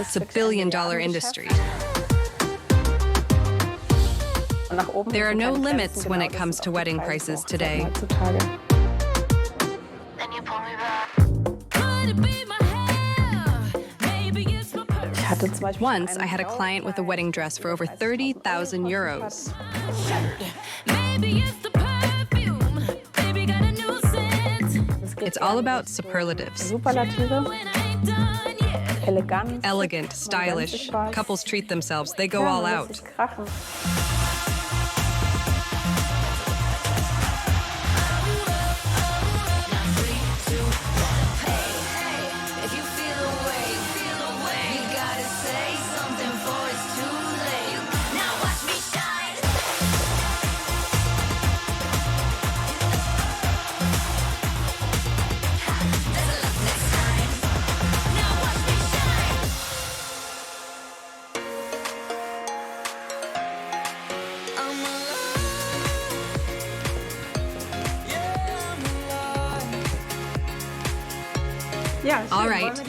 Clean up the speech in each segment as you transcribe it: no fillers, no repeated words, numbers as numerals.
It's a billion-dollar industry. There are no limits when it comes to wedding prices today. Once, I had a client with a wedding dress for over 30,000 euros. It's all about superlatives. Elegant, stylish. Couples treat themselves. They go all out. All right,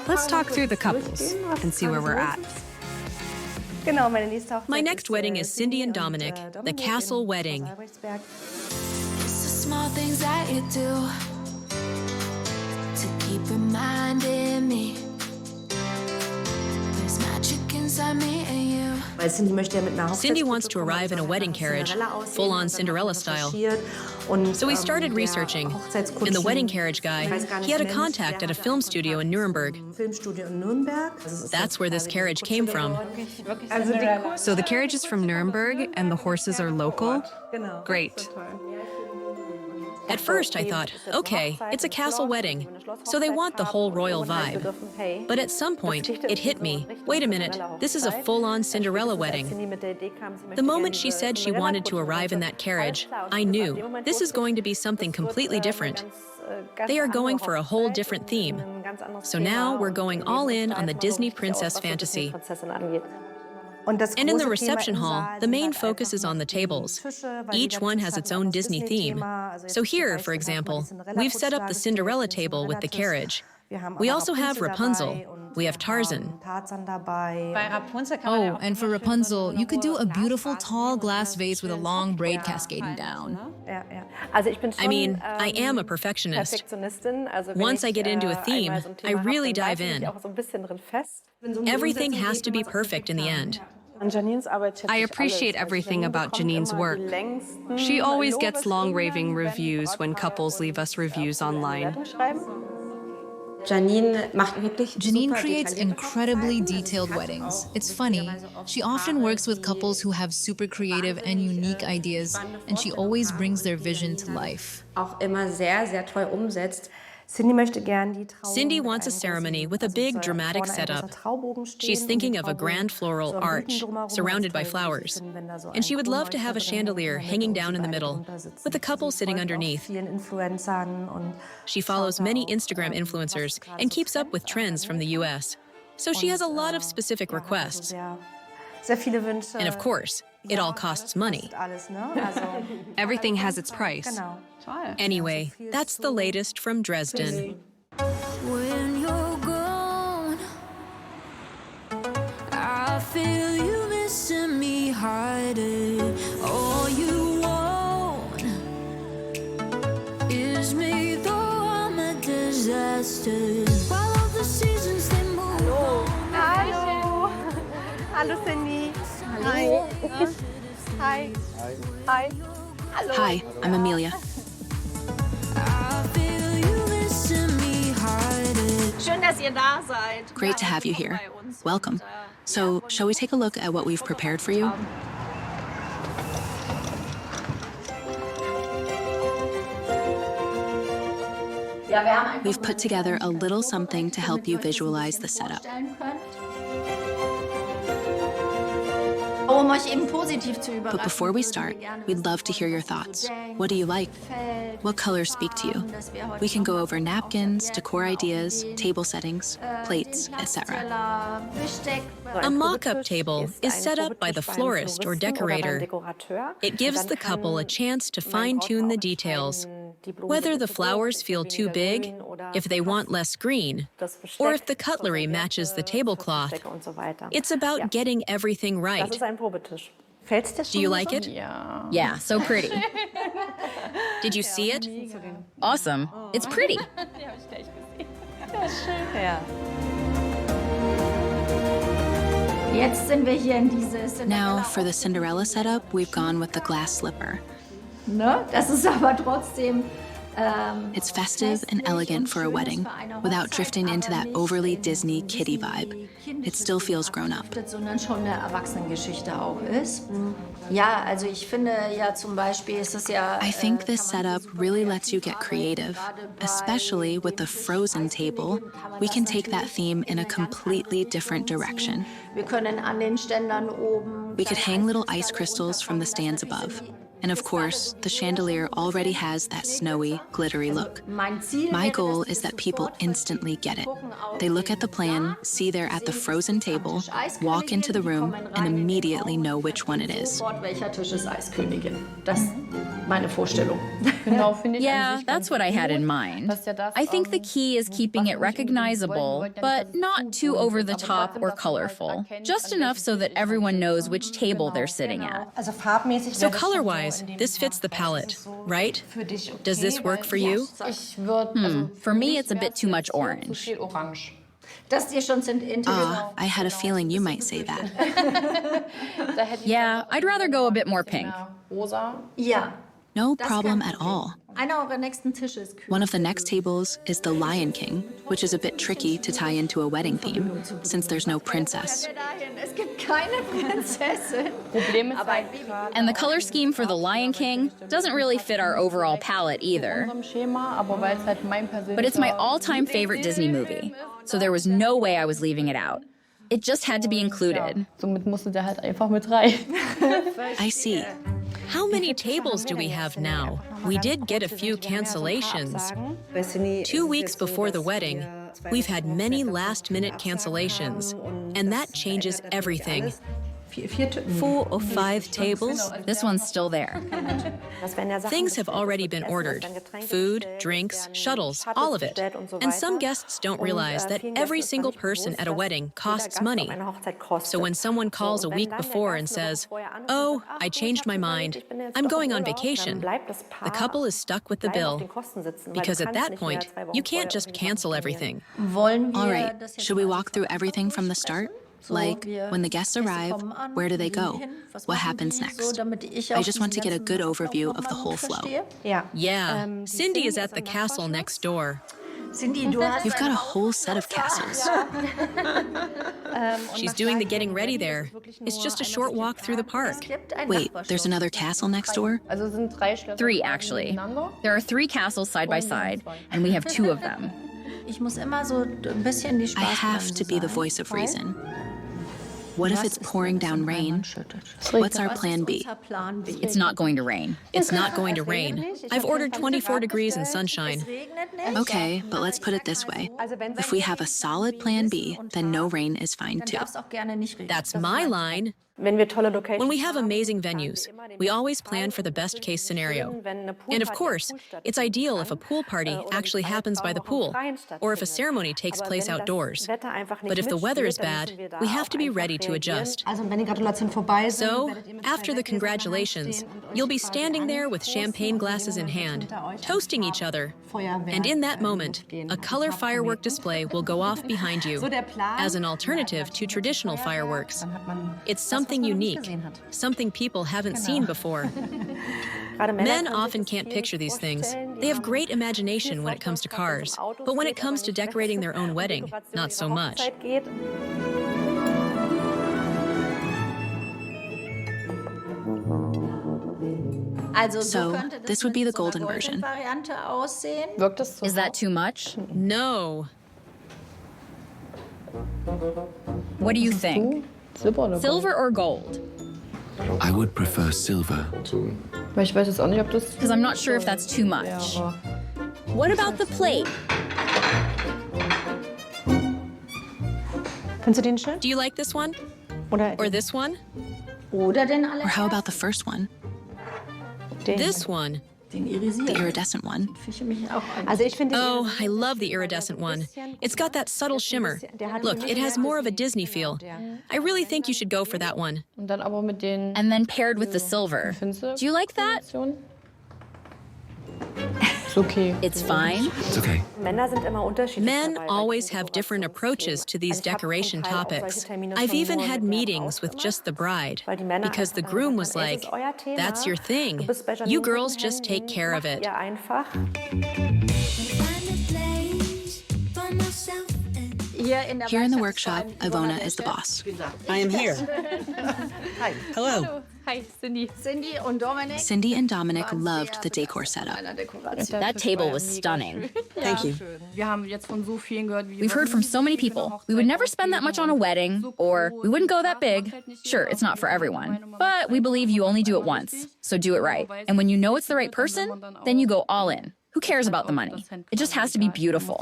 let's talk through the couples and see where we're at. My next wedding is Cindy and Dominic, the castle wedding. It's the small things that you do to keep reminding me there's magic inside me and you. Cindy wants to arrive in a wedding carriage, full-on Cinderella style. So we started researching. And the wedding carriage guy, he had a contact at a film studio in Nuremberg. That's where this carriage came from. So the carriage is from Nuremberg and the horses are local? Great. At first, I thought, okay, it's a castle wedding, so they want the whole royal vibe. But at some point, it hit me. Wait a minute, this is a full-on Cinderella wedding. The moment she said she wanted to arrive in that carriage, I knew this is going to be something completely different. They are going for a whole different theme. So now we're going all in on the Disney princess fantasy. And in the reception hall, the main focus is on the tables. Each one has its own Disney theme. So here, for example, we've set up the Cinderella table with the carriage. We also have Rapunzel. We have Tarzan. Oh, and for Rapunzel, you could do a beautiful tall glass vase with a long braid cascading down. I mean, I am a perfectionist. Once I get into a theme, I really dive in. Everything has to be perfect in the end. I appreciate everything about Janine's work. She always gets long raving reviews when couples leave us reviews online. Janine creates incredibly detailed weddings. It's funny. She often works with couples who have super creative and unique ideas, and she always brings their vision to life. Cindy wants a ceremony with a big dramatic setup. She's thinking of a grand floral arch surrounded by flowers. And she would love to have a chandelier hanging down in the middle with a couple sitting underneath. She follows many Instagram influencers and keeps up with trends from the US. So she has a lot of specific requests. And of course, it all costs money. Everything has its price. Anyway, that's the latest from Dresden. When you're gone, I feel you missing me hiding. All you want is me, though I'm a disaster. While all the seasons they move on. Hallo. Hallo Cindy. Hi. Hi. Hi. Hallo. Hi, I'm Amelia. Schön, dass ihr da seid. Great to have you here. Welcome. So, shall we take a look at what we've prepared for you? We've put together a little something to help you visualize the setup. But before we start, we'd love to hear your thoughts. What do you like? What colors speak to you? We can go over napkins, decor ideas, table settings, plates, etc. A mock-up table is set up by the florist or decorator. It gives the couple a chance to fine-tune the details. Whether the flowers feel too big, if they want less green, or if the cutlery matches the tablecloth. It's about getting everything right. Do you like it? Yeah, so pretty. Did you see it? Awesome. It's pretty. Now, for the Cinderella setup, we've gone with the glass slipper. Das ist aber trotzdem It's festive and elegant for a wedding, without drifting into that overly Disney kiddie vibe. It still feels grown up. sondern schon eine Erwachsenengeschichte auch ist. Ja, also ich finde ja zum Beispiel ist es ja. I think this setup really lets you get creative, especially with the frozen table. We can take that theme in a completely different direction. Wir können an den Ständern oben. We could hang little ice crystals from the stands above. And of course, the chandelier already has that snowy, glittery look. My goal is that people instantly get it. They look at the plan, see they're at the frozen table, walk into the room, and immediately know which one it is. Welcher Tisch ist Eiskönigin? Das ist meine Vorstellung. Yeah, that's what I had in mind. I think the key is keeping it recognizable, but not too over the top or colorful. Just enough so that everyone knows which table they're sitting at. So color-wise, this fits the palette, right? Does this work for you? For me, it's a bit too much orange. I had a feeling you might say that. Yeah, I'd rather go a bit more pink. Ja. No problem at all. Einer eurer nächsten Tische ist kühl. One of the next tables is the Lion King, which is a bit tricky to tie into a wedding theme, since there's no princess. Es gibt keine Prinzessin. And the color scheme for the Lion King doesn't really fit our overall palette either. But it's my all-time favorite Disney movie, so there was no way I was leaving it out. It just had to be included. I see. How many tables do we have now? We did get a few cancellations. 2 weeks before the wedding, we've had many last-minute cancellations, and that changes everything. 4 or 5 tables? This one's still there. Things have already been ordered. Food, drinks, shuttles, all of it. And some guests don't realize that every single person at a wedding costs money. So when someone calls a week before and says, "Oh, I changed my mind. I'm going on vacation," the couple is stuck with the bill. Because at that point, you can't just cancel everything. All right, should we walk through everything from the start? Like, when the guests arrive, where do they go? What happens next? I just want to get a good overview of the whole flow. Yeah, Cindy is at the castle next door. You've got a whole set of castles. She's doing the getting ready there. It's just a short walk through the park. Wait, there's another castle next door? 3, actually. There are 3 castles side by side, and we have 2 of them. I have to be the voice of reason. What if it's pouring down rain? What's our plan B? It's not going to rain. It's not going to rain. I've ordered 24 degrees and sunshine. Okay, but let's put it this way. If we have a solid plan B, then no rain is fine too. That's my line. When we have amazing venues, we always plan for the best case scenario. And of course, it's ideal if a pool party actually happens by the pool, or if a ceremony takes place outdoors. But if the weather is bad, we have to be ready to adjust. So, after the congratulations, you'll be standing there with champagne glasses in hand, toasting each other. And in that moment, a color firework display will go off behind you as an alternative to traditional fireworks. It's something unique, something people haven't seen before. Men often can't picture these things. They have great imagination when it comes to cars, but when it comes to decorating their own wedding, not so much. So, this would be the golden version. Is that too much? No. What do you think? Silver or gold? I would prefer silver. Because I'm not sure if that's too much. What about the plate? Do you like this one? Or this one? Or how about the first one? This one. The iridescent one. Oh, I love the iridescent one. It's got that subtle shimmer. Look, it has more of a Disney feel. I really think you should go for that one. And then paired with the silver. Do you like that? It's fine. It's okay. Men always have different approaches to these decoration topics. I've even had meetings with just the bride, because the groom was like, "That's your thing. You girls just take care of it." Here in the workshop, Ivona is the boss. I am here. Hi. Hello. Hi, Cindy. Cindy and Dominic loved the decor setup. That table was stunning. Thank you. We've heard from so many people. We would never spend that much on a wedding, or we wouldn't go that big. Sure, it's not for everyone, but we believe you only do it once, so do it right. And when you know it's the right person, then you go all in. Who cares about the money? It just has to be beautiful.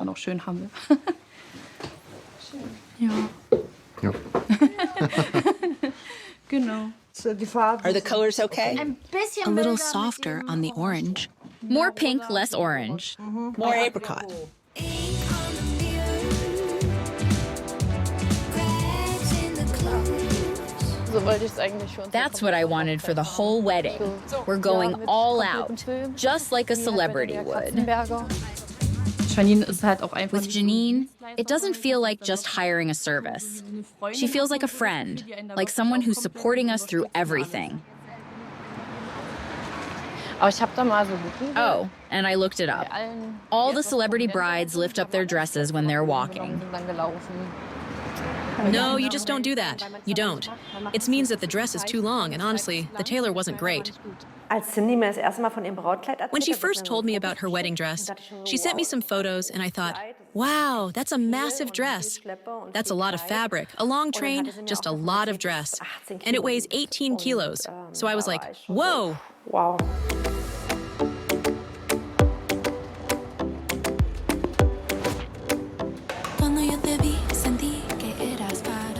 Are the colors okay? A little softer on the orange. More pink, less orange. More apricot. That's what I wanted for the whole wedding. We're going all out, just like a celebrity would. With Janine, it doesn't feel like just hiring a service. She feels like a friend, like someone who's supporting us through everything. Oh, and I looked it up. All the celebrity brides lift up their dresses when they're walking. No, you just don't do that. You don't. It means that the dress is too long, and honestly, the tailor wasn't great. When she first told me about her wedding dress, she sent me some photos, and I thought, wow, that's a massive dress. That's a lot of fabric, a long train, just a lot of dress. And it weighs 18 kilos. So I was like, whoa. Wow.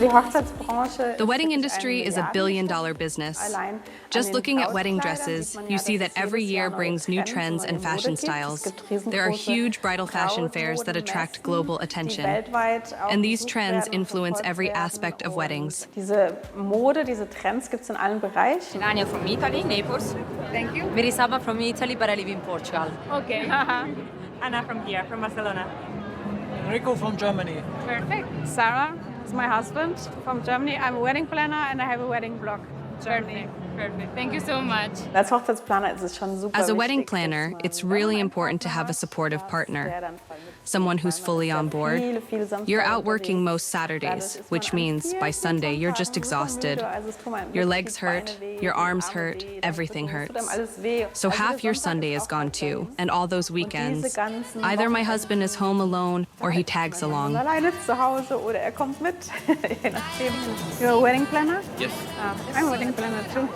The wedding industry is a billion-dollar business. Just looking at wedding dresses, you see that every year brings new trends and fashion styles. There are huge bridal fashion fairs that attract global attention. And these trends influence every aspect of weddings. Diese Trends gibt es in allen Bereichen. Anya from Italy, Naples. Thank you. Verisaba from Italy, but I live in Portugal. Okay. Anna from here, from Barcelona. Enrico from Germany. Perfect. Sarah is my husband from Germany. I'm a wedding planner and I have a wedding blog. Germany. Perfect. Thank you so much. Als Hochzeitsplaner ist es schon super As a wedding wichtig, planner, it's really important to have a supportive partner, someone who's fully on board. You're out working most Saturdays, which means by Sunday you're just exhausted. Your legs hurt, your arms hurt, everything hurts. So half your Sunday is gone too, and all those weekends. Either my husband is home alone or he tags along. Alleine zu Hause oder kommt mit. Je nachdem. You're a wedding planner? Yes. I'm a wedding planner too.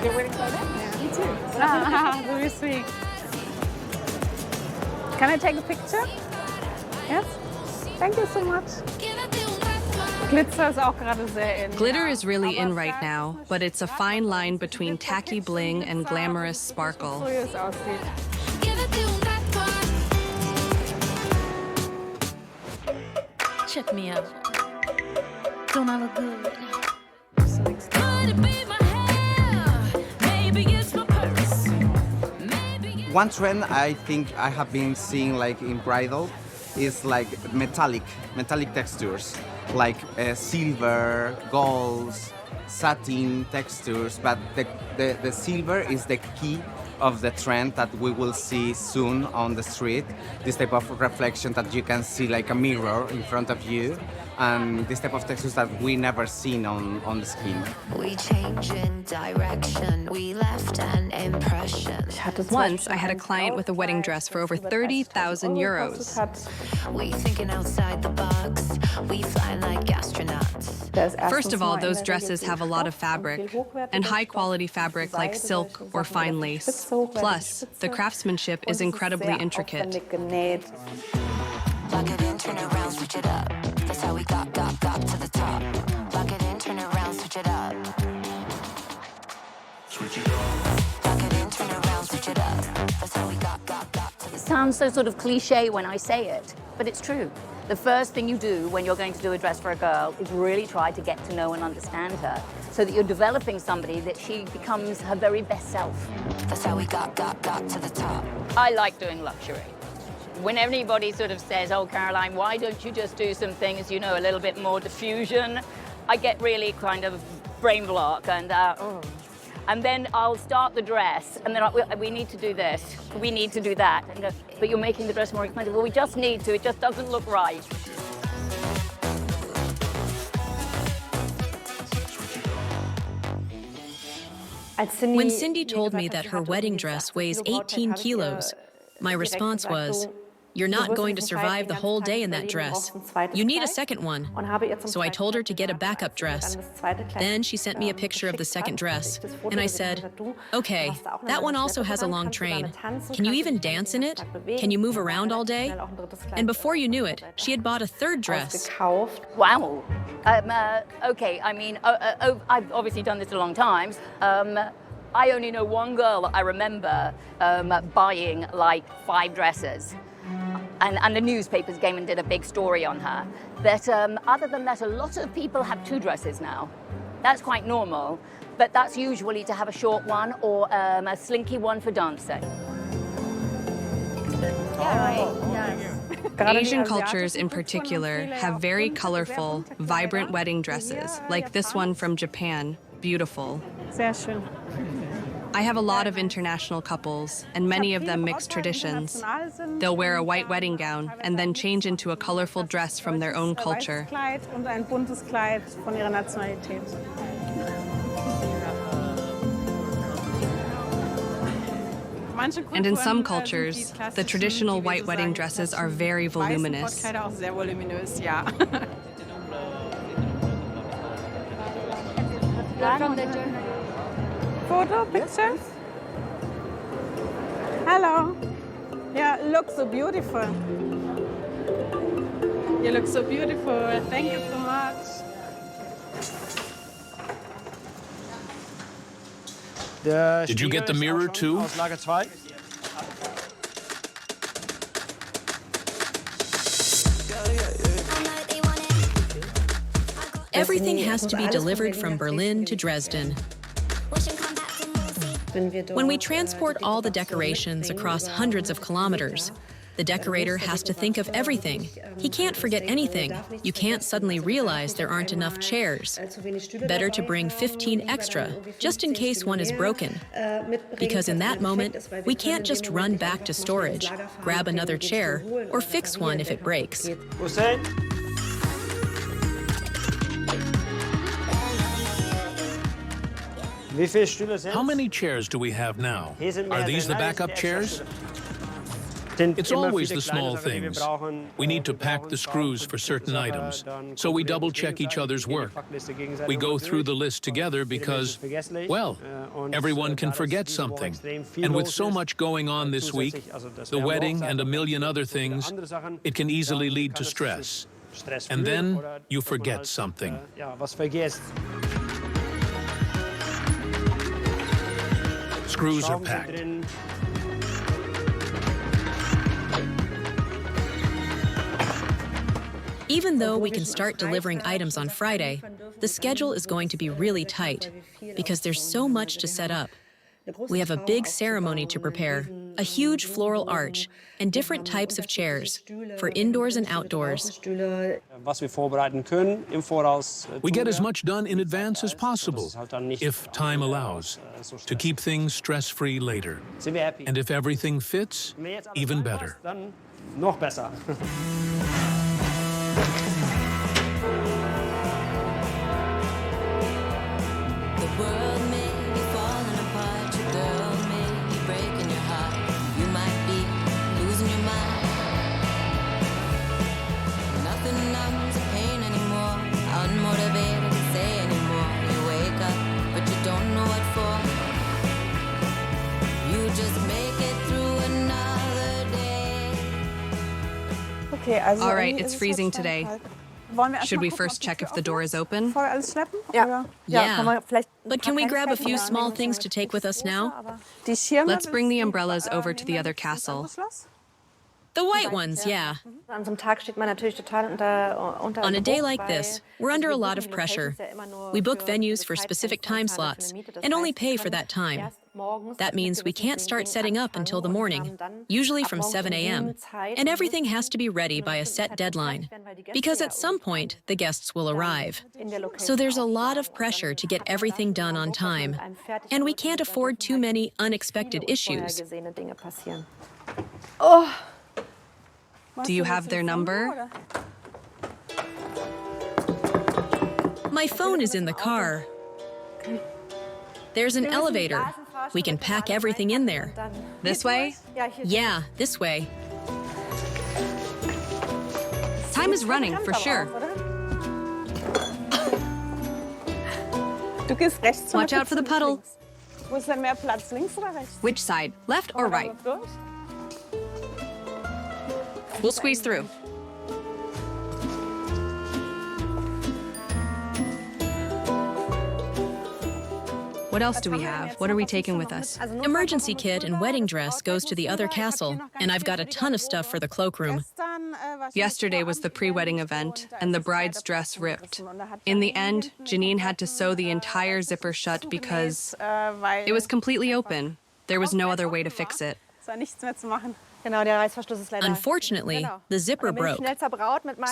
You're a wedding planner? Yeah, me too. Very sweet. Can I take a picture? Yes? Thank you so much. Glitzer ist auch gerade sehr in. Glitter is really in right now, but it's a fine line between tacky bling and glamorous sparkle. So wie es aussieht. Check me out. Don't I look good? One trend I think I have been seeing like in bridal is like metallic textures, like silver, golds, satin textures, but the silver is the key of the trend that we will see soon on the street. This type of reflection that you can see like a mirror in front of you, and this type of textures that we never seen on the skin. We change in direction, we left an impression. Once, I had a client with a wedding dress for over 30,000 euros. We thinking outside the box, we flying like astronauts. First of all, those dresses have a lot of fabric, and high-quality fabric like silk or fine lace. Plus, the craftsmanship is incredibly intricate. Lock it in, turn around, switch it up. That's how we got to the top. Lock it in, turn around, switch it up. Switch it up. Lock it in, turn around, switch it up. sounds so sort of cliche when I say it, but it's true. The first thing you do when you're going to do a dress for a girl is really try to get to know and understand her so that you're developing somebody that she becomes her very best self. That's how we got to the top. I like doing luxury. When anybody sort of says, oh, Caroline, why don't you just do some things, you know, a little bit more diffusion? I get really kind of brain block and then I'll start the dress and then we need to do this, we need to do that. And go, but you're making the dress more expensive. Well, we just need to, it just doesn't look right. When Cindy told me that her wedding dress weighs 18 kilos, my response was, "You're not going to survive the whole day in that dress. You need a second one." So I told her to get a backup dress. Then she sent me a picture of the second dress, and I said, "Okay, that one also has a long train. Can you even dance in it? Can you move around all day?" And before you knew it, she had bought a third dress. Wow. Okay, I mean, I've obviously done this a long time. I only know one girl that I remember buying like 5 dresses. And the newspapers came and did a big story on her. But other than that, a lot of people have 2 dresses now. That's quite normal, but that's usually to have a short one or a slinky one for dancing. Asian cultures in particular have very colorful, vibrant wedding dresses, like this one from Japan. Beautiful. Sehr schön. I have a lot of international couples, and many of them mix traditions. They'll wear a white wedding gown and then change into a colorful dress from their own culture. Und ein buntes Kleid von ihrer Nationalität. And in some cultures, the traditional white wedding dresses are very voluminous. Photo, pictures? Hello. Yeah, look so beautiful. You look so beautiful. Thank you so much. Did you get the mirror too? Everything has to be delivered from Berlin to Dresden. When we transport all the decorations across hundreds of kilometers, the decorator has to think of everything. He can't forget anything. You can't suddenly realize there aren't enough chairs. Better to bring 15 extra, just in case one is broken. Because in that moment, we can't just run back to storage, grab another chair, or fix one if it breaks. How many chairs do we have now? Are these the backup chairs? It's always the small things. We need to pack the screws for certain items, so we double-check each other's work. We go through the list together because, well, everyone can forget something. And with so much going on this week, the wedding and a million other things, it can easily lead to stress. And then you forget something. Screws are packed. Even though we can start delivering items on Friday, the schedule is going to be really tight because there's so much to set up. We have a big ceremony to prepare, a huge floral arch, and different types of chairs for indoors and outdoors. We get as much done in advance as possible, if time allows, to keep things stress-free later. And if everything fits, even better. All right, it's freezing today. Should we first check if the door is open? Yeah, but can we grab a few small things to take with us now? Let's bring the umbrellas over to the other castle. The white ones, yeah. On a day like this, we're under a lot of pressure. We book venues for specific time slots and only pay for that time. That means we can't start setting up until the morning, usually from 7 a.m., and everything has to be ready by a set deadline, because at some point, the guests will arrive. So there's a lot of pressure to get everything done on time, and we can't afford too many unexpected issues. Do you have their number? My phone is in the car. There's an elevator. We can pack everything in there. This way? Yeah, this way. Time is running, for sure. Watch out for the puddle. Which side, left or right? We'll squeeze through. What else do we have? What are we taking with us? Emergency kit and wedding dress goes to the other castle, and I've got a ton of stuff for the cloakroom. Yesterday was the pre-wedding event, and the bride's dress ripped. In the end, Janine had to sew the entire zipper shut because it was completely open. There was no other way to fix it. Unfortunately, the zipper broke,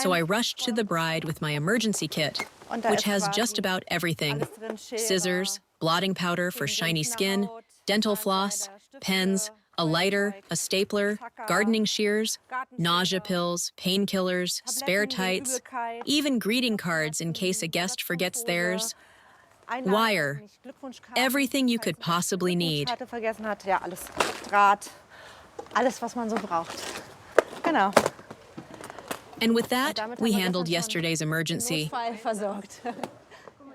so I rushed to the bride with my emergency kit, which has just about everything: scissors, blotting powder for shiny skin, dental floss, pens, a lighter, a stapler, gardening shears, nausea pills, painkillers, spare tights, even greeting cards in case a guest forgets theirs, wire, everything you could possibly need. And with that, we handled yesterday's emergency.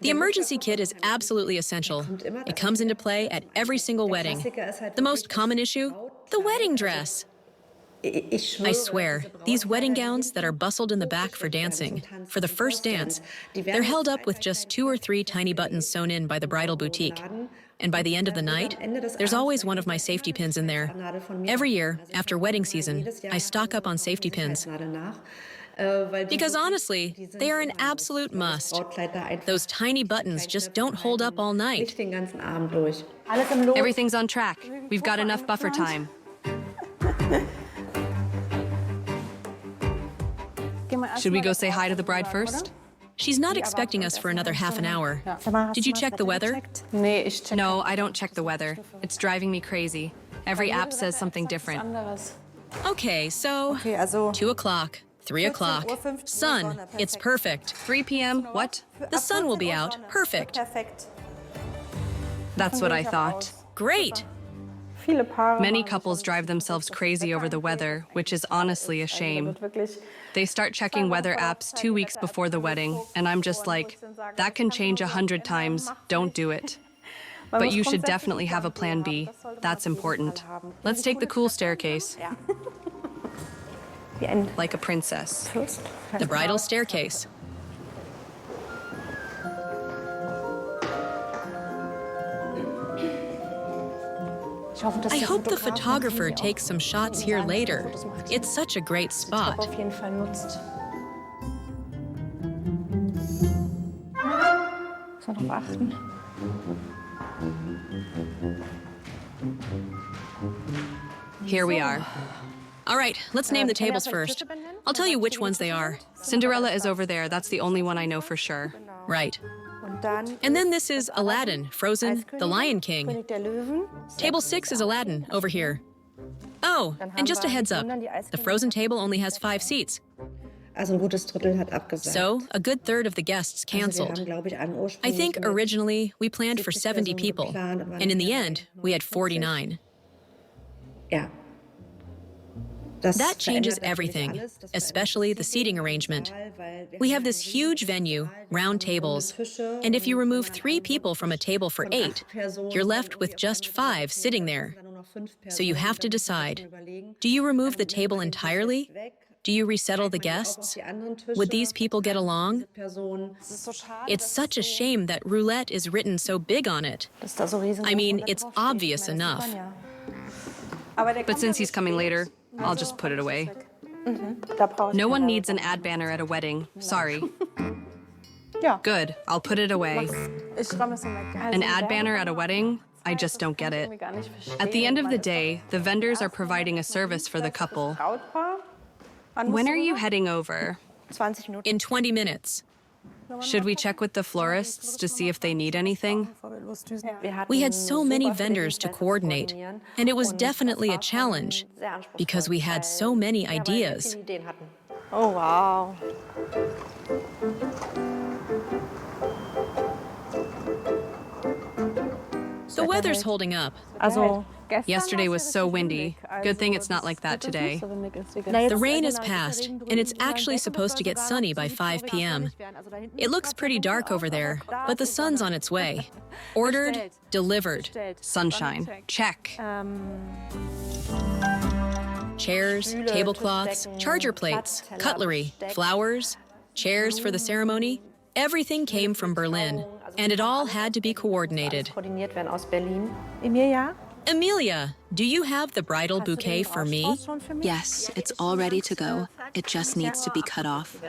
The emergency kit is absolutely essential. It comes into play at every single wedding. The most common issue? The wedding dress. I swear, these wedding gowns that are bustled in the back for dancing, for the first dance, they're held up with just 2 or 3 tiny buttons sewn in by the bridal boutique. And by the end of the night, there's always one of my safety pins in there. Every year, after wedding season, I stock up on safety pins. Because honestly, they are an absolute must. Those tiny buttons just don't hold up all night. Everything's on track. We've got enough buffer time. Should we go say hi to the bride first? She's not expecting us for another half an hour. Did you check the weather? No, I don't check the weather. It's driving me crazy. Every app says something different. Okay, so 2 o'clock, 3 o'clock. Sun, it's perfect. 3 p.m., what? The sun will be out, perfect. That's what I thought. Great. Many couples drive themselves crazy over the weather, which is honestly a shame. They start checking weather apps 2 weeks before the wedding, and I'm just like, that can change 100 times, don't do it. But you should definitely have a plan B. That's important. Let's take the cool staircase. Like a princess. The bridal staircase. I hope the photographer takes some shots here later. It's such a great spot. Here we are. All right, let's name the tables first. I'll tell you which ones they are. Cinderella is over there. That's the only one I know for sure. Right. And then this is Aladdin, Frozen, The Lion King. Table 6 is Aladdin, over here. Oh, and just a heads up, the Frozen table only has 5 seats. So, a good third of the guests canceled. I think originally we planned for 70 people, and in the end, we had 49. That changes everything, especially the seating arrangement. We have this huge venue, round tables, and if you remove 3 people from a table for 8, you're left with just 5 sitting there. So you have to decide, do you remove the table entirely? Do you resettle the guests? Would these people get along? It's such a shame that roulette is written so big on it. I mean, it's obvious enough. But since he's coming later, I'll just put it away. No one needs an ad banner at a wedding. Sorry. Good, I'll put it away. An ad banner at a wedding? I just don't get it. At the end of the day, the vendors are providing a service for the couple. When are you heading over? In 20 minutes. Should we check with the florists to see if they need anything? We had so many vendors to coordinate, and it was definitely a challenge because we had so many ideas. Oh, wow. The weather's holding up. Yesterday was so windy. Good thing it's not like that today. The rain has passed, and it's actually supposed to get sunny by 5 p.m. It looks pretty dark over there, but the sun's on its way. Ordered, delivered. Sunshine. Check. Chairs, tablecloths, charger plates, cutlery, flowers, chairs for the ceremony. Everything came from Berlin, and it all had to be coordinated. Amelia, do you have the bridal bouquet for me? Yes, it's all ready to go. It just needs to be cut off.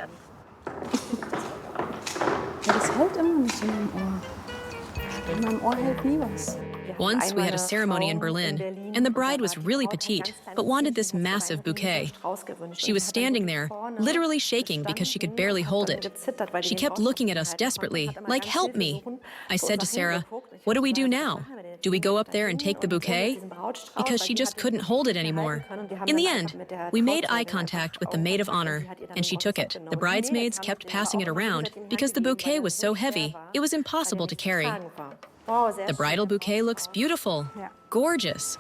Once we had a ceremony in Berlin, and the bride was really petite, but wanted this massive bouquet. She was standing there, literally shaking because she could barely hold it. She kept looking at us desperately, like, help me. I said to Sarah, what do we do now? Do we go up there and take the bouquet? Because she just couldn't hold it anymore. In the end, we made eye contact with the maid of honor, and she took it. The bridesmaids kept passing it around because the bouquet was so heavy, it was impossible to carry. The bridal bouquet looks beautiful, gorgeous.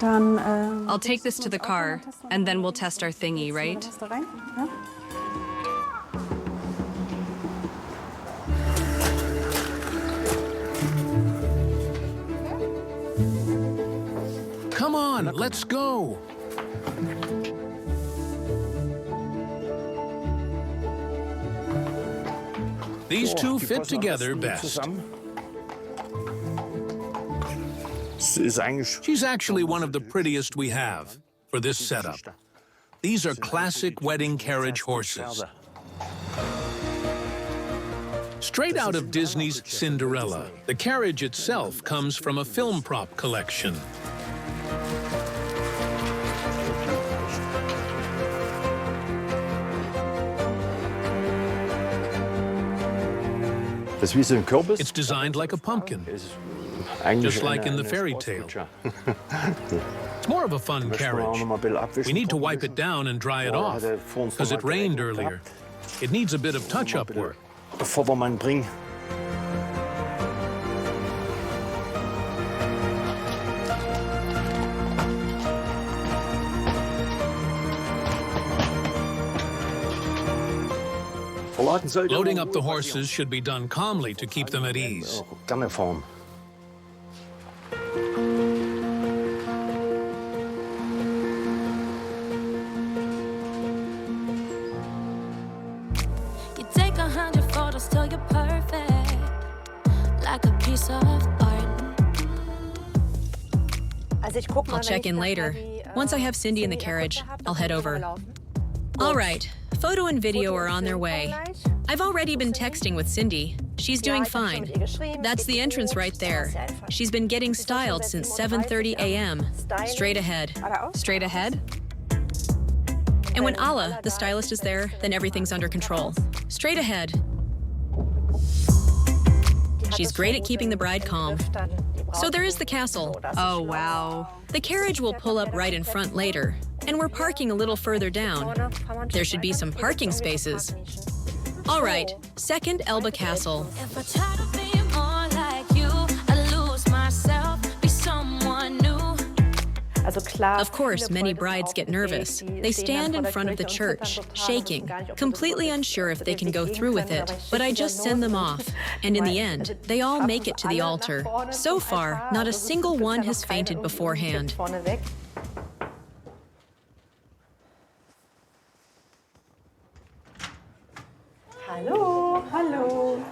I'll take this to the car, and then we'll test our thingy, right? Come on, let's go. These two fit together best. She's actually one of the prettiest we have for this setup. These are classic wedding carriage horses. Straight out of Disney's Cinderella, the carriage itself comes from a film prop collection. It's designed like a pumpkin, just like in the fairy tale. It's more of a fun carriage. We need to wipe it down and dry it off, because it rained earlier. It needs a bit of touch-up work. Loading up the horses should be done calmly to keep them at ease. You take 100 photos till you're perfect, like a piece of art. I'll check in later. Once I have Cindy in the carriage, I'll head over. All right, photo and video are on their way. I've already been texting with Cindy. She's doing fine. That's the entrance right there. She's been getting styled since 7:30 a.m. Straight ahead. Straight ahead? And when Ala, the stylist, is there, then everything's under control. Straight ahead. She's great at keeping the bride calm. So there is the castle. Oh, wow. The carriage will pull up right in front later, and we're parking a little further down. There should be some parking spaces. All right, second Elba Castle. If I try to be more like you, I lose myself, be someone new. Of course, many brides get nervous. They stand in front of the church, shaking, completely unsure if they can go through with it, but I just send them off. And in the end, they all make it to the altar. So far, not a single one has fainted beforehand. Hallo, hallo.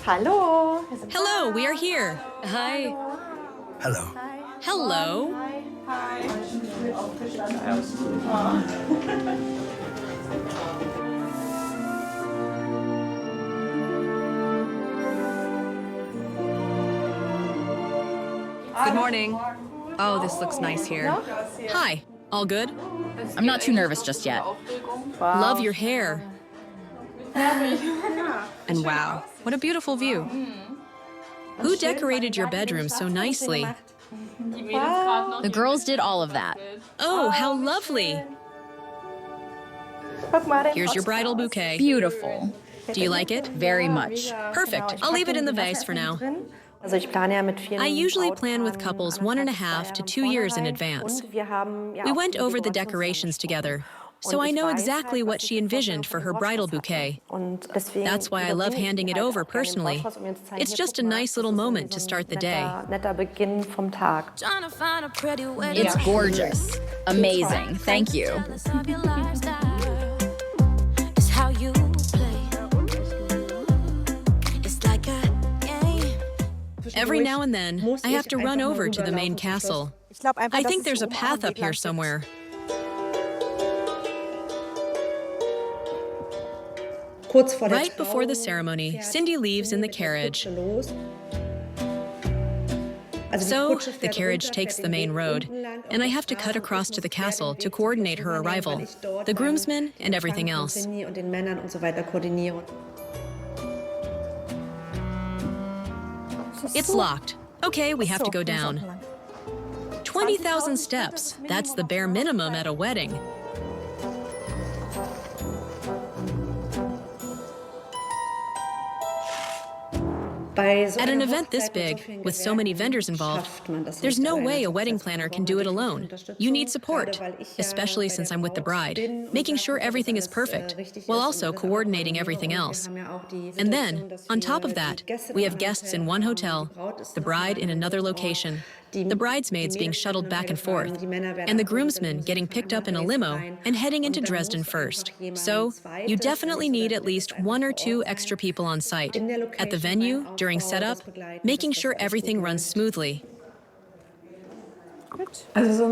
Hallo. Hello, we are here. Hi. Hello. Hello. Good morning. Oh, this looks nice here. Hi. All good? I'm not too nervous just yet. Love your hair. And wow, what a beautiful view. Who decorated your bedroom so nicely? The girls did all of that. Oh, how lovely. Here's your bridal bouquet. Beautiful. Do you like it? Very much. Perfect. I'll leave it in the vase for now. I usually plan with couples 1.5 to 2 years in advance. We went over the decorations together, so I know exactly what she envisioned for her bridal bouquet. That's why I love handing it over personally. It's just a nice little moment to start the day. It's gorgeous. Amazing. Thank you. Every now and then, I have to run over to the main castle. I think there's a path up here somewhere. Right before the ceremony, Cindy leaves in the carriage. So, the carriage takes the main road, and I have to cut across to the castle to coordinate her arrival, the groomsmen, and everything else. It's locked. Okay, we have to go down. 20,000 steps. That's the bare minimum at a wedding. At an event this big, with so many vendors involved, there's no way a wedding planner can do it alone. You need support, especially since I'm with the bride, making sure everything is perfect, while also coordinating everything else. And then, on top of that, we have guests in one hotel, the bride in another location, the bridesmaids being shuttled back and forth, and the groomsmen getting picked up in a limo and heading into Dresden first. So, you definitely need at least 1 or 2 extra people on site, at the venue, during setup, making sure everything runs smoothly.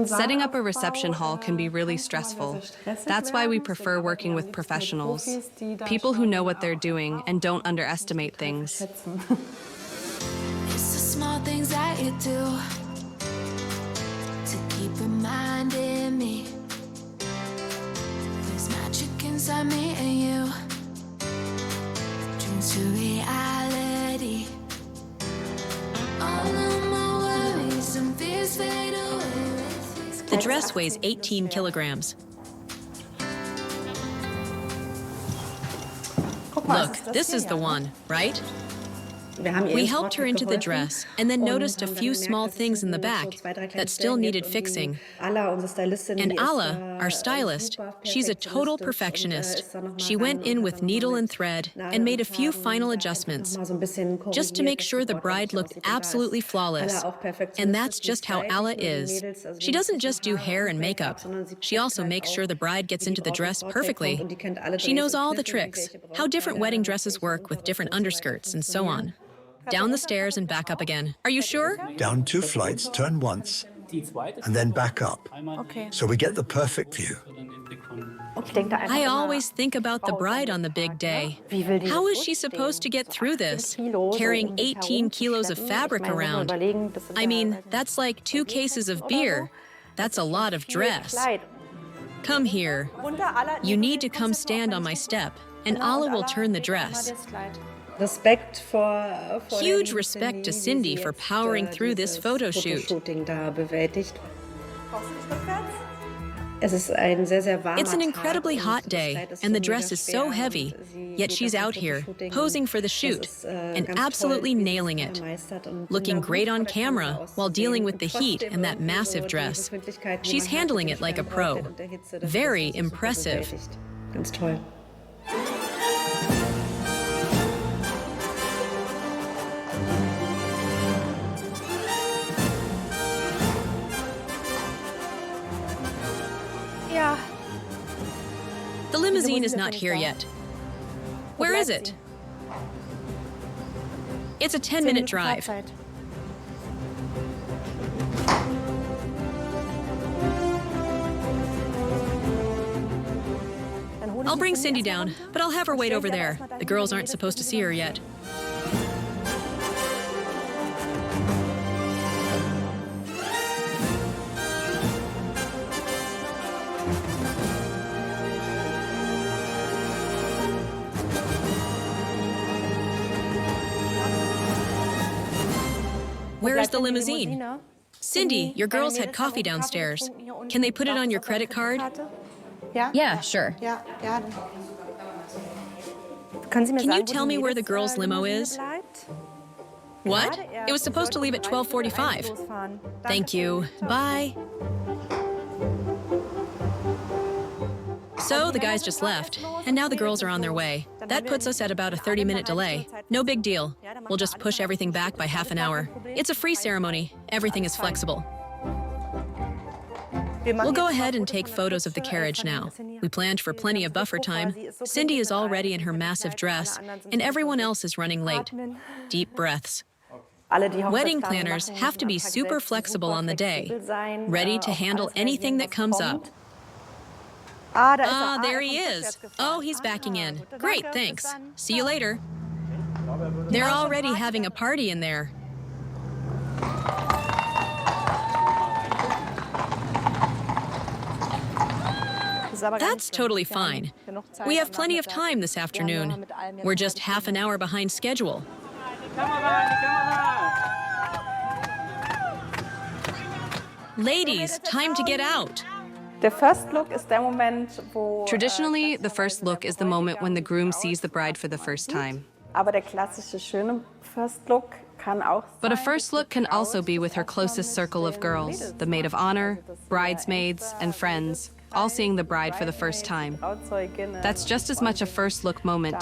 Setting up a reception hall can be really stressful. That's why we prefer working with professionals, people who know what they're doing and don't underestimate things. It's the small things that you do to keep reminding me there's magic inside me and you. Dreams to reality. All of my worries and fears fade away with you. The dress weighs 18 kilograms. Look, this is the one, right? We helped her into the dress and then noticed a few small things in the back that still needed fixing. And Ala, our stylist, she's a total perfectionist. She went in with needle and thread and made a few final adjustments, just to make sure the bride looked absolutely flawless. And that's just how Ala is. She doesn't just do hair and makeup. She also makes sure the bride gets into the dress perfectly. She knows all the tricks, how different wedding dresses work with different underskirts and so on. Down the stairs and back up again. Are you sure? Down 2 flights, turn once, and then back up. Okay. So we get the perfect view. I always think about the bride on the big day. How is she supposed to get through this, carrying 18 kilos of fabric around? I mean, that's like 2 cases of beer. That's a lot of dress. Come here. You need to come stand on my step, and Ala will turn the dress. Huge respect to Cindy for powering through this photo shoot. It's an incredibly hot day, and the dress is so heavy, yet she's out here, posing for the shoot, and absolutely nailing it. Looking great on camera, while dealing with the heat and that massive dress. She's handling it like a pro. Very impressive. The limousine is not here yet. Where is it? It's a 10-minute drive. I'll bring Cindy down, but I'll have her wait over there. The girls aren't supposed to see her yet. Where is the limousine? Cindy, your girls had coffee downstairs. Can they put it on your credit card? Yeah, sure. Can you tell me where the girls' limo is? What? It was supposed to leave at 12:45. Thank you. Bye. So the guys just left, and now the girls are on their way. That puts us at about a 30-minute delay. No big deal. We'll just push everything back by half an hour. It's a free ceremony. Everything is flexible. We'll go ahead and take photos of the carriage now. We planned for plenty of buffer time. Cindy is already in her massive dress, and everyone else is running late. Deep breaths. Wedding planners have to be super flexible on the day, ready to handle anything that comes up. Ah, there he is. Oh, he's backing in. Great, thanks. See you later. They're already having a party in there. That's totally fine. We have plenty of time this afternoon. We're just half an hour behind schedule. Ladies, time to get out. Traditionally, the first look is the moment when the groom sees the bride for the first time. But a first look can also be with her closest circle of girls, the maid of honor, bridesmaids, and friends, all seeing the bride for the first time. That's just as much a first look moment.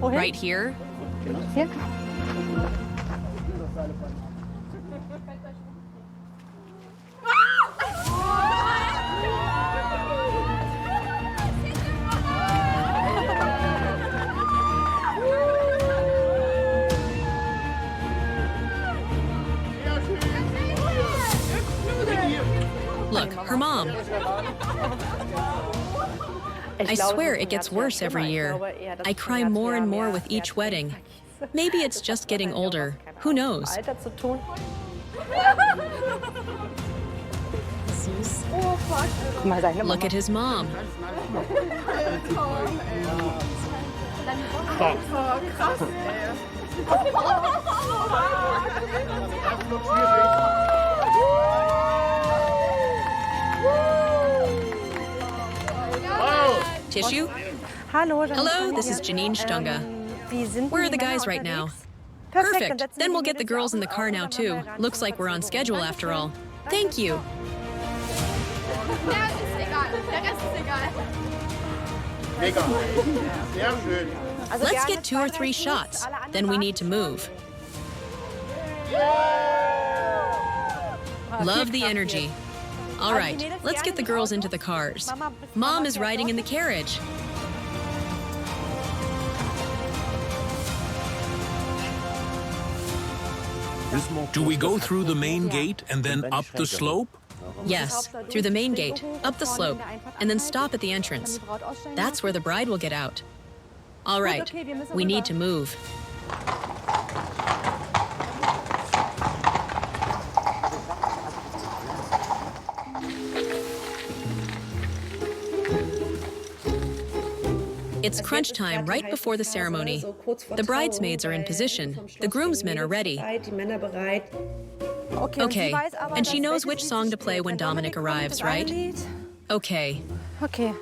Right here? Look, her mom. I swear it gets worse every year. I cry more and more with each wedding. Maybe it's just getting older. Who knows? Look at his mom. Tissue? Hello, this is Janine Stunga. Where are the guys right now? Perfect. Then we'll get the girls in the car now, too. Looks like we're on schedule after all. Thank you. Let's get 2 or 3 shots. Then we need to move. Love the energy. All right, let's get the girls into the cars. Mom is riding in the carriage. Do we go through the main gate and then up the slope? Yes, through the main gate, up the slope, and then stop at the entrance. That's where the bride will get out. All right, we need to move. It's crunch time right before the ceremony. The bridesmaids are in position. The groomsmen are ready. Okay, and she knows which song to play when Dominic arrives, right? Okay.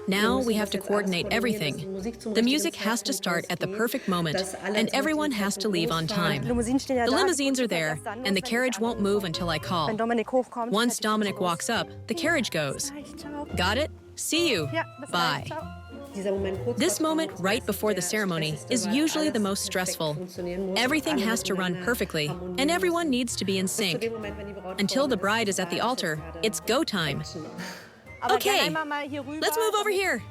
Now we have to coordinate everything. The music has to start at the perfect moment, and everyone has to leave on time. The limousines are there, and the carriage won't move until I call. Once Dominic walks up, the carriage goes. Got it? See you. Bye. This moment right before the ceremony is usually the most stressful. Everything has to run perfectly, and everyone needs to be in sync. Until the bride is at the altar, it's go time. Okay, let's move over here.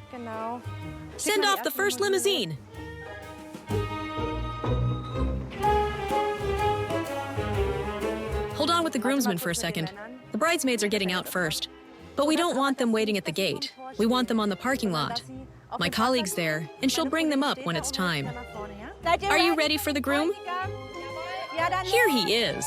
Send off the first limousine. Hold on with the groomsmen for a second. The bridesmaids are getting out first. But we don't want them waiting at the gate. We want them on the parking lot. My colleague's there, and she'll bring them up when it's time. Are you ready for the groom? Here he is.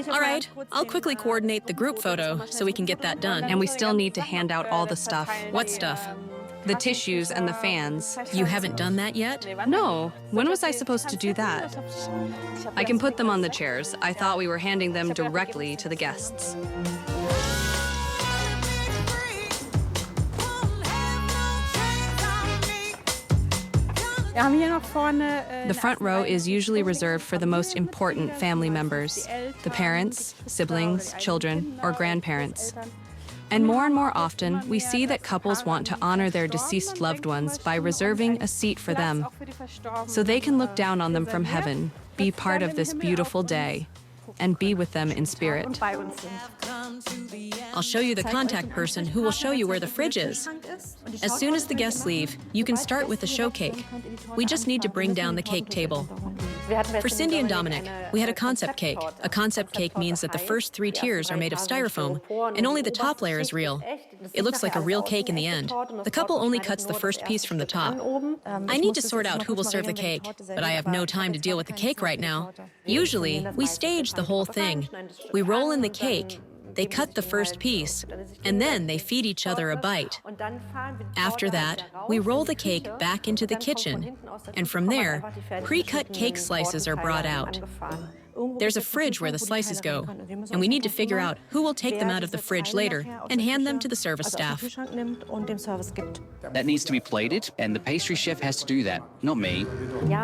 All right, I'll quickly coordinate the group photo so we can get that done. And we still need to hand out all the stuff. What stuff? The tissues and the fans. You haven't done that yet? No. When was I supposed to do that? I can put them on the chairs. I thought we were handing them directly to the guests. The front row is usually reserved for the most important family members, the parents, siblings, children, or grandparents. And more often, we see that couples want to honor their deceased loved ones by reserving a seat for them, so they can look down on them from heaven, be part of this beautiful day, and be with them in spirit. I'll show you the contact person who will show you where the fridge is. As soon as the guests leave, you can start with the show cake. We just need to bring down the cake table. For Cindy and Dominic, we had a concept cake. A concept cake means that the first 3 tiers are made of styrofoam, and only the top layer is real. It looks like a real cake in the end. The couple only cuts the first piece from the top. I need to sort out who will serve the cake, but I have no time to deal with the cake right now. Usually, we stage the whole thing. We roll in the cake, they cut the first piece, and then they feed each other a bite. After that, we roll the cake back into the kitchen, and from there, pre-cut cake slices are brought out. There's a fridge where the slices go, and we need to figure out who will take them out of the fridge later and hand them to the service staff. That needs to be plated, and the pastry chef has to do that, not me.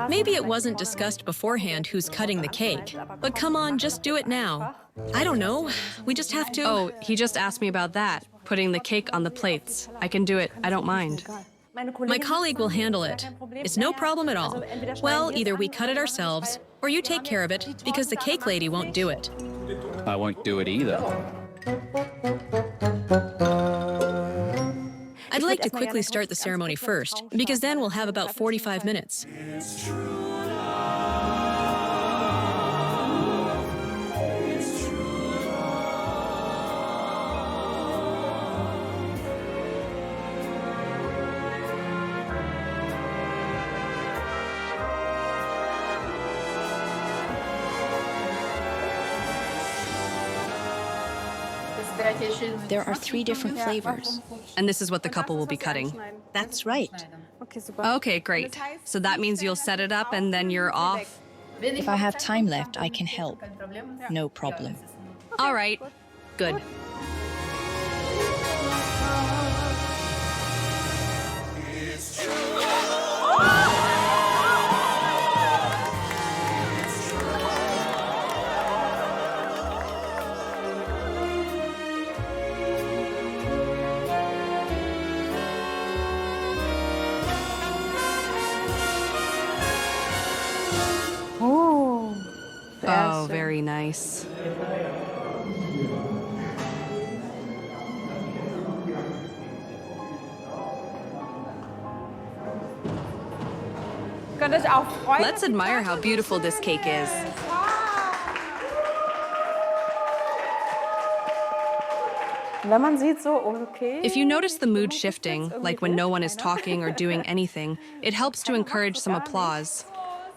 Maybe it wasn't discussed beforehand who's cutting the cake, but come on, just do it now. I don't know, we just have to... Oh, he just asked me about that, putting the cake on the plates. I can do it, I don't mind. My colleague will handle it. It's no problem at all. Well, either we cut it ourselves, or you take care of it, because the cake lady won't do it. I won't do it either. I'd like to quickly start the ceremony first, because then we'll have about 45 minutes. There are 3 different flavors. And this is what the couple will be cutting. That's right. Okay, great. So that means you'll set it up and then you're off? If I have time left, I can help. No problem. All right, good. Oh, very nice. Let's admire how beautiful this cake is. If you notice the mood shifting, like when no one is talking or doing anything, it helps to encourage some applause.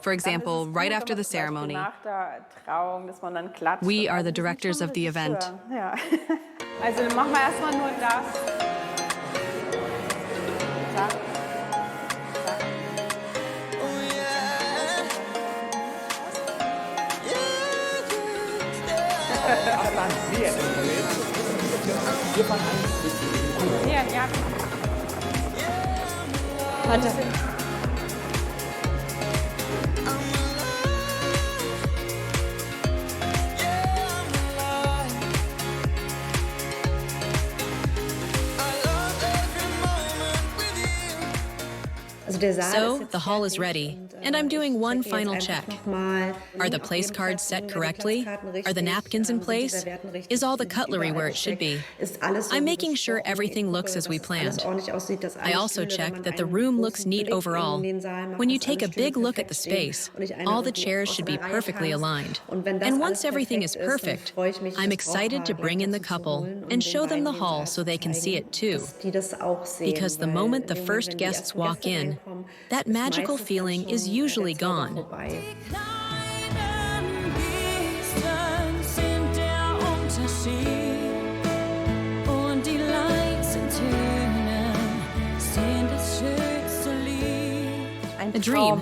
For example, right after the ceremony, we are the directors of the event. Also machen wir erstmal nur das. Hier, ja. Warte. So, the hall is ready, and I'm doing one final check. Are the place cards set correctly? Are the napkins in place? Is all the cutlery where it should be? I'm making sure everything looks as we planned. I also check that the room looks neat overall. When you take a big look at the space, all the chairs should be perfectly aligned. And once everything is perfect, I'm excited to bring in the couple and show them the hall so they can see it too. Because the moment the first guests walk in, that magical feeling is usually gone. A dream.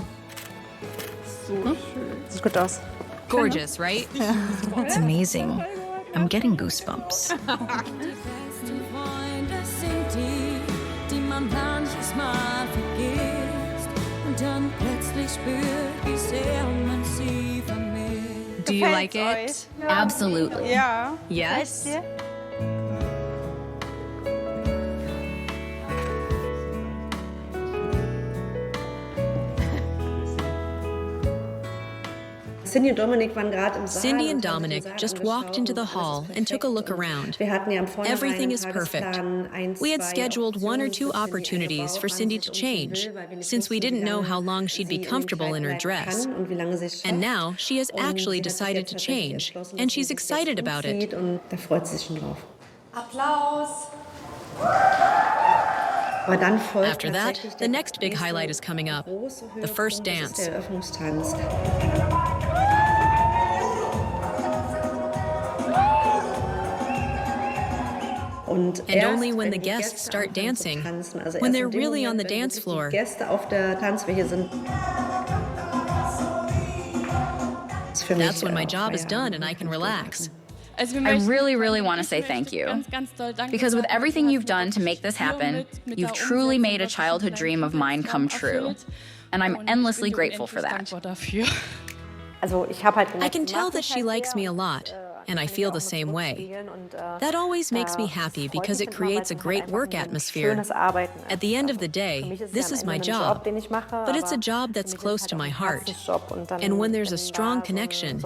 Sieht gut aus. Gorgeous, right? It's amazing. I'm getting goosebumps. Do you like it? Absolutely. Yeah. Yes? Cindy and Dominic just walked into the hall and took a look around. Everything is perfect. We had scheduled 1 or 2 opportunities for Cindy to change, since we didn't know how long she'd be comfortable in her dress. And now she has actually decided to change, and she's excited about it. After that, the next big highlight is coming up, the first dance. And only when the guests start dancing, when they're really on the dance floor, that's when my job is done and I can relax. I really, really want to say thank you. Because with everything you've done to make this happen, you've truly made a childhood dream of mine come true. And I'm endlessly grateful for that. I can tell that she likes me a lot, and I feel the same way. That always makes me happy because it creates a great work atmosphere. At the end of the day, this is my job, but it's a job that's close to my heart. And when there's a strong connection,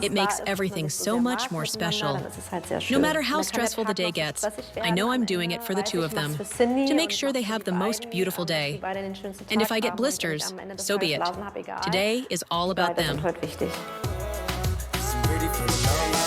it makes everything so much more special. No matter how stressful the day gets, I know I'm doing it for the two of them, to make sure they have the most beautiful day. And if I get blisters, so be it. Today is all about them. Ready for the love.